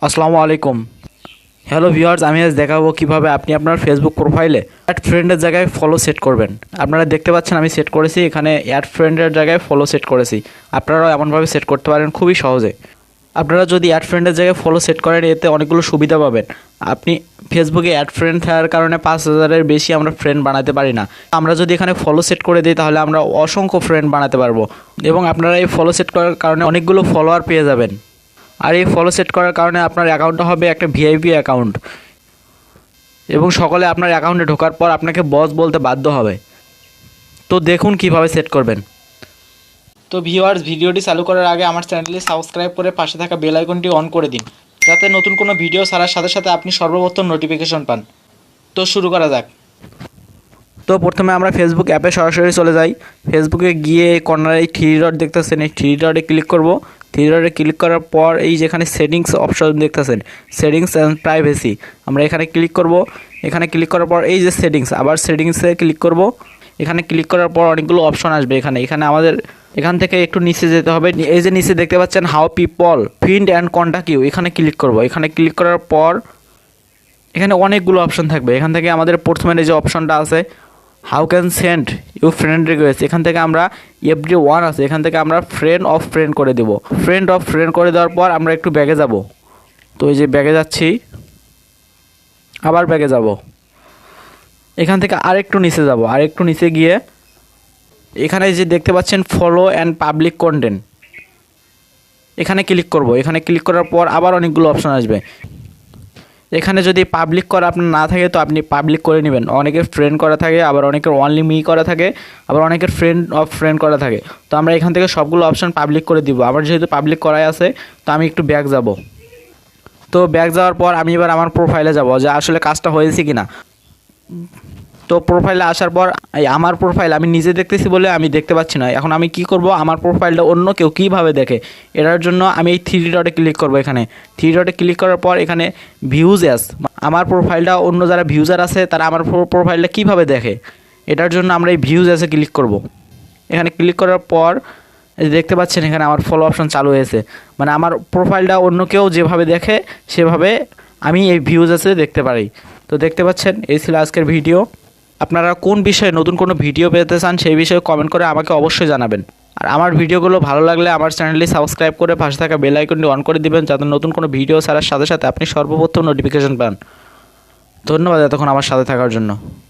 আসসালামু আলাইকুম। Hello viewers, আমি আজ দেখাবো কিভাবে আপনি আপনার ফেসবুক প্রোফাইলে অ্যাড ফ্রেন্ডের জায়গায় ফলো সেট করবেন। আপনারা দেখতে পাচ্ছেন আমি সেট করেছি, এখানে অ্যাড ফ্রেন্ডের জায়গায় ফলো সেট করেছি। আপনারাও এমনভাবে সেট করতে পারেন খুবই সহজে। আপনারা যদি অ্যাড ফ্রেন্ডের জায়গায় ফলো সেট করেন এতে অনেকগুলো সুবিধা পাবেন। আপনি ফেসবুকে অ্যাড ফ্রেন্ড থাকার কারণে 5,000-এর বেশি আমরা ফ্রেন্ড বানাতে পারি না। আমরা যদি এখানে ফলো সেট করে দিই তাহলে আমরা অসংখ্য ফ্রেন্ড বানাতে পারবো এবং আপনারা এই ফলো সেট করার কারণে অনেকগুলো ফলোয়ার পেয়ে যাবেন। আর এই ফলো সেট করার কারণে আপনার অ্যাকাউন্টটা হবে একটা ভিআইপি অ্যাকাউন্ট এবং সকলে আপনার অ্যাকাউন্টে ঢোকার পর আপনাকে বস বলতে বাধ্য হবে। তো দেখুন কিভাবে সেট করবেন। তো ভিউয়ার্স, ভিডিওটি চালু করার আগে আমার চ্যানেলটি সাবস্ক্রাইব করে পাশে থাকা বেল আইকনটি অন করে দিন, যাতে নতুন কোনো ভিডিও ছাড়ার সাথে সাথে আপনি সর্বপ্রথম নোটিফিকেশন পান। তো শুরু করা যাক। তো প্রথমে আমরা ফেসবুক অ্যাপে সরাসরি চলে যাই। ফেসবুকে গিয়ে কর্নারে এই থ্রি ডট দেখতেছেন, এই থ্রি ডটে ক্লিক করব। থ্রি ডটে ক্লিক করার পর এই যেখানে সেটিংস অপশন দেখতেছেন, সেটিংস অ্যান্ড প্রাইভেসি, আমরা এখানে ক্লিক করব। এখানে ক্লিক করার পর এই যে সেটিংস, আবার সেটিংসে ক্লিক করব। এখানে ক্লিক করার পর অনেকগুলো অপশন আসবে। এখানে আমাদের এখান থেকে একটু নিচে যেতে হবে। এই যে নিচে দেখতে পাচ্ছেন how people find and contact you, এখানে ক্লিক করব। এখানে ক্লিক করার পর এখানে অনেকগুলো অপশন থাকবে। এখান থেকে আমাদের প্রথমে যে অপশনটা আছে how can send you friend request, এখান থেকে আমরা এভরি ওয়ান আছে, এখান থেকে আমরা ফ্রেন্ড অফ ফ্রেন্ড করে দেব। ফ্রেন্ড অফ ফ্রেন্ড করে দেওয়ার পর আমরা একটু ব্যাগে যাব। তো এই যে ব্যাগে যাচ্ছি, আবার ব্যাগে যাব। এখান থেকে আরেকটু নিচে যাব, আরেকটু নিচে গিয়ে এখানে যে দেখতে পাচ্ছেন ফলো অ্যান্ড পাবলিক কন্টেন্ট, এখানে ক্লিক করব। এখানে ক্লিক করার পর আবার অনেকগুলো অপশন আসবে। এখানে যদি পাবলিক করা আপনার না থাকে তো আপনি পাবলিক করে নেবেন। অনেকের ফ্রেন্ড করা থাকে, আবার অনেকের অনলি মি করা থাকে, আবার অনেকের ফ্রেন্ড অফ ফ্রেন্ড করা থাকে। তো আমরা এখান থেকে সবগুলো অপশন পাবলিক করে দিব। আমার যেহেতু পাবলিক করাই আছে তো আমি একটু ব্যাক যাব। তো ব্যাক যাওয়ার পর আমি এবার আমার প্রোফাইলে যাব যে আসলে কাজটা হয়েছে কি না। তো প্রোফাইলে আসার পর আমার প্রোফাইল আমি নিজে দেখতেছি বলে আমি দেখতে পাচ্ছি না। এখন আমি কি করব, আমার প্রোফাইলটা অন্য কেউ কীভাবে দেখে এটার জন্য আমি এই থ্রি ডটে ক্লিক করব। এখানে থ্রি ডটে ক্লিক করার পর এখানে ভিউজ অ্যাস, আমার প্রোফাইলটা অন্য যারা ভিউজার আছে তারা আমার প্রোফাইলটা কীভাবে দেখে এটার জন্য আমরা এই ভিউজ অ্যাসে ক্লিক করব। এখানে ক্লিক করার পর দেখতে পাচ্ছেন এখানে আমার ফলো অপশন চালু হয়েছে, মানে আমার প্রোফাইলটা অন্য কেউ যেভাবে দেখে সেভাবে আমি এই ভিউজ অ্যাসে দেখতে পারি। তো দেখতে পাচ্ছেন এই ছিল আজকের ভিডিও। আপনারা কোন বিষয়ে নতুন কোনো ভিডিও পেতে চান সেই বিষয়ে কমেন্ট করে আমাকে অবশ্যই জানাবেন। আর আমার ভিডিওগুলো ভালো লাগলে আমার চ্যানেলটি সাবস্ক্রাইব করে পাশে থাকা বেল আইকনটি অন করে দিবেন, যাতে নতুন কোনো ভিডিও ছাড়ার সাথে সাথে আপনি সর্বপ্রথম নোটিফিকেশন পান। ধন্যবাদ এতক্ষণ আমার সাথে থাকার জন্য।